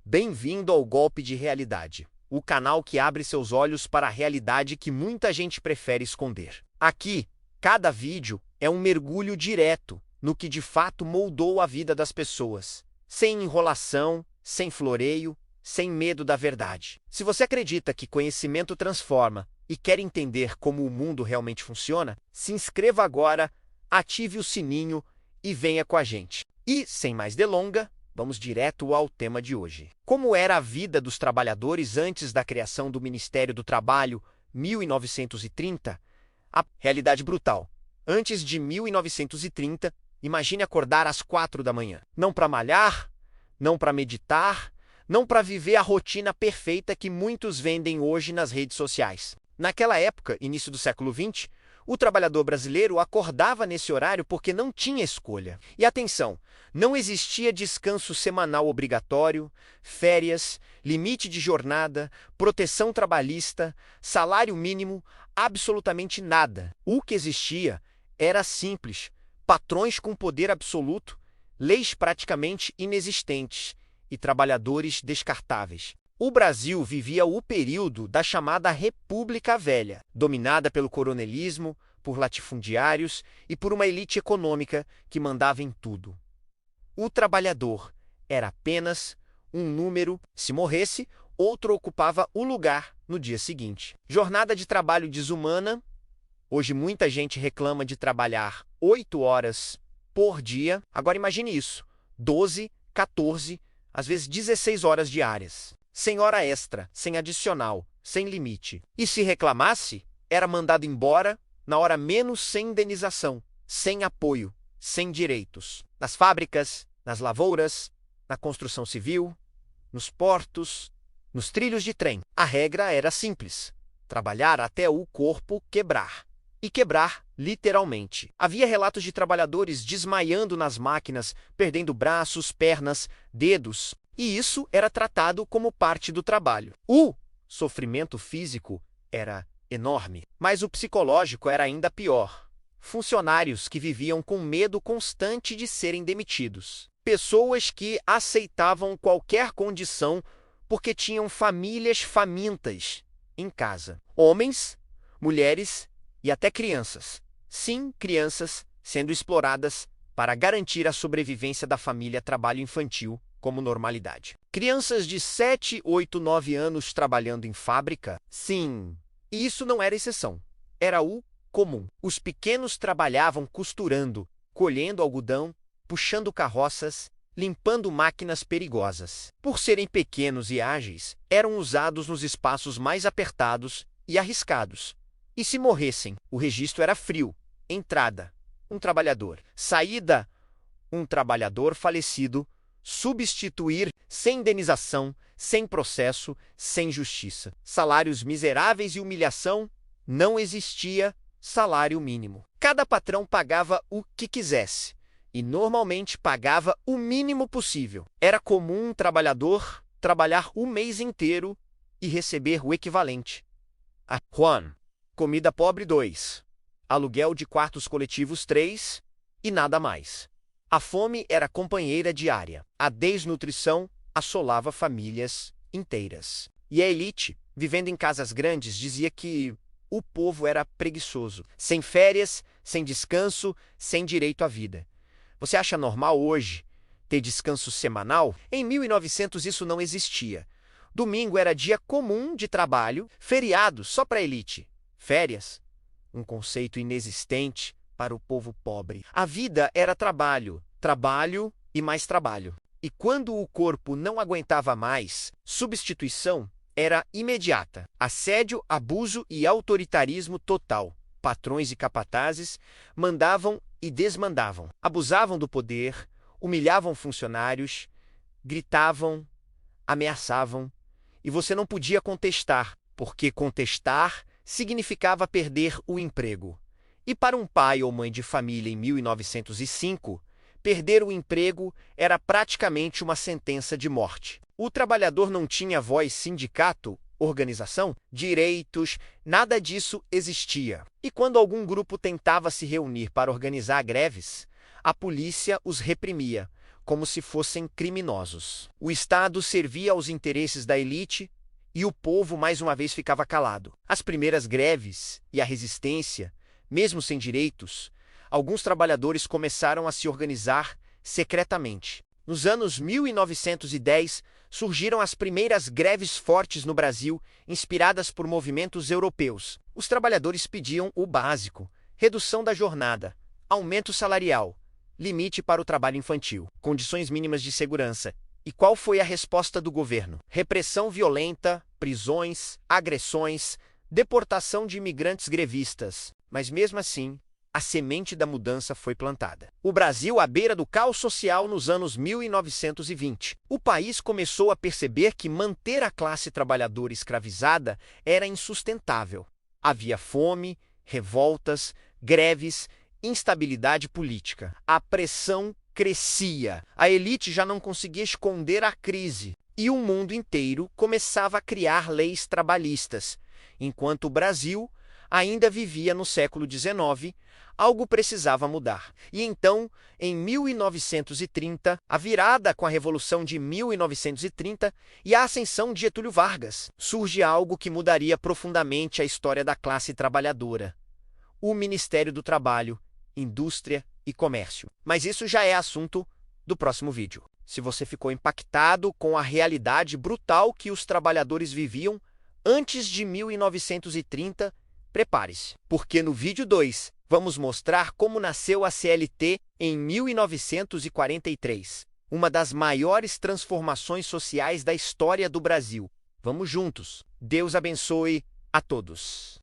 Bem-vindo ao Golpe de Realidade, o canal que abre seus olhos para a realidade que muita gente prefere esconder. Aqui, cada vídeo é um mergulho direto no que de fato moldou a vida das pessoas, sem enrolação, sem floreio, sem medo da verdade. Se você acredita que conhecimento transforma e quer entender como o mundo realmente funciona, se inscreva agora, ative o sininho e venha com a gente. E, sem mais delongas, vamos direto ao tema de hoje. Como era a vida dos trabalhadores antes da criação do Ministério do Trabalho, 1930? A realidade brutal. Antes de 1930, imagine acordar às 4 da manhã. Não para malhar, não para meditar, não para viver a rotina perfeita que muitos vendem hoje nas redes sociais. Naquela época, início do século XX, o trabalhador brasileiro acordava nesse horário porque não tinha escolha. E atenção, não existia descanso semanal obrigatório, férias, limite de jornada, proteção trabalhista, salário mínimo, absolutamente nada. O que existia era simples: patrões com poder absoluto, leis praticamente inexistentes e trabalhadores descartáveis. O Brasil vivia o período da chamada República Velha, dominada pelo coronelismo, por latifundiários e por uma elite econômica que mandava em tudo. O trabalhador era apenas um número. Se morresse, outro ocupava o lugar no dia seguinte. Jornada de trabalho desumana. Hoje muita gente reclama de trabalhar 8 horas por dia. Agora imagine isso: 12, 14, às vezes 16 horas diárias. Sem hora extra, sem adicional, sem limite. E se reclamasse, era mandado embora na hora menos, sem indenização, sem apoio, sem direitos. Nas fábricas, nas lavouras, na construção civil, nos portos, nos trilhos de trem. A regra era simples: trabalhar até o corpo quebrar. E quebrar literalmente. Havia relatos de trabalhadores desmaiando nas máquinas, perdendo braços, pernas, dedos. E isso era tratado como parte do trabalho. O sofrimento físico era enorme, mas o psicológico era ainda pior. Funcionários que viviam com medo constante de serem demitidos. Pessoas que aceitavam qualquer condição porque tinham famílias famintas em casa. Homens, mulheres e até crianças. Sim, crianças sendo exploradas para garantir a sobrevivência da família. Trabalho infantil como normalidade. Crianças de 7, 8, 9 anos trabalhando em fábrica? Sim. E isso não era exceção. Era o comum. Os pequenos trabalhavam costurando, colhendo algodão, puxando carroças, limpando máquinas perigosas. Por serem pequenos e ágeis, eram usados nos espaços mais apertados e arriscados. E se morressem, o registro era frio. Entrada: um trabalhador. Saída: um trabalhador falecido. Substituir: sem indenização, sem processo, sem justiça. Salários miseráveis e humilhação. Não existia salário mínimo. Cada patrão pagava o que quisesse e normalmente pagava o mínimo possível. Era comum um trabalhador trabalhar o mês inteiro e receber o equivalente a Juan. Comida pobre 2, aluguel de quartos coletivos 3 e nada mais. A fome era companheira diária. A desnutrição assolava famílias inteiras. E a elite, vivendo em casas grandes, dizia que o povo era preguiçoso, sem férias, sem descanso, sem direito à vida. Você acha normal hoje ter descanso semanal? Em 1900 isso não existia. Domingo era dia comum de trabalho, feriado só para a elite. Férias, um conceito inexistente para o povo pobre. A vida era trabalho, trabalho e mais trabalho. E quando o corpo não aguentava mais, substituição era imediata. Assédio, abuso e autoritarismo total. Patrões e capatazes mandavam e desmandavam. Abusavam do poder, humilhavam funcionários, gritavam, ameaçavam. E você não podia contestar, porque contestar significava perder o emprego. E para um pai ou mãe de família em 1905, perder o emprego era praticamente uma sentença de morte. O trabalhador não tinha voz, sindicato, organização, direitos, nada disso existia. E quando algum grupo tentava se reunir para organizar greves, a polícia os reprimia, como se fossem criminosos. O Estado servia aos interesses da elite e o povo mais uma vez ficava calado. As primeiras greves e a resistência, mesmo sem direitos, alguns trabalhadores começaram a se organizar secretamente. Nos anos 1910, surgiram as primeiras greves fortes no Brasil, inspiradas por movimentos europeus. Os trabalhadores pediam o básico: redução da jornada, aumento salarial, limite para o trabalho infantil, condições mínimas de segurança. E qual foi a resposta do governo? Repressão violenta, prisões, agressões, deportação de imigrantes grevistas. Mas mesmo assim, a semente da mudança foi plantada. O Brasil à beira do caos social nos anos 1920. O país começou a perceber que manter a classe trabalhadora escravizada era insustentável. Havia fome, revoltas, greves, instabilidade política. A pressão crescia. A elite já não conseguia esconder a crise. E o mundo inteiro começava a criar leis trabalhistas. Enquanto o Brasil ainda vivia no século XIX, algo precisava mudar. E então, em 1930, a virada com a Revolução de 1930 e a ascensão de Getúlio Vargas, surge algo que mudaria profundamente a história da classe trabalhadora: o Ministério do Trabalho, Indústria e Comércio. Mas isso já é assunto do próximo vídeo. Se você ficou impactado com a realidade brutal que os trabalhadores viviam antes de 1930, prepare-se, porque no vídeo 2 vamos mostrar como nasceu a CLT em 1943, uma das maiores transformações sociais da história do Brasil. Vamos juntos. Deus abençoe a todos.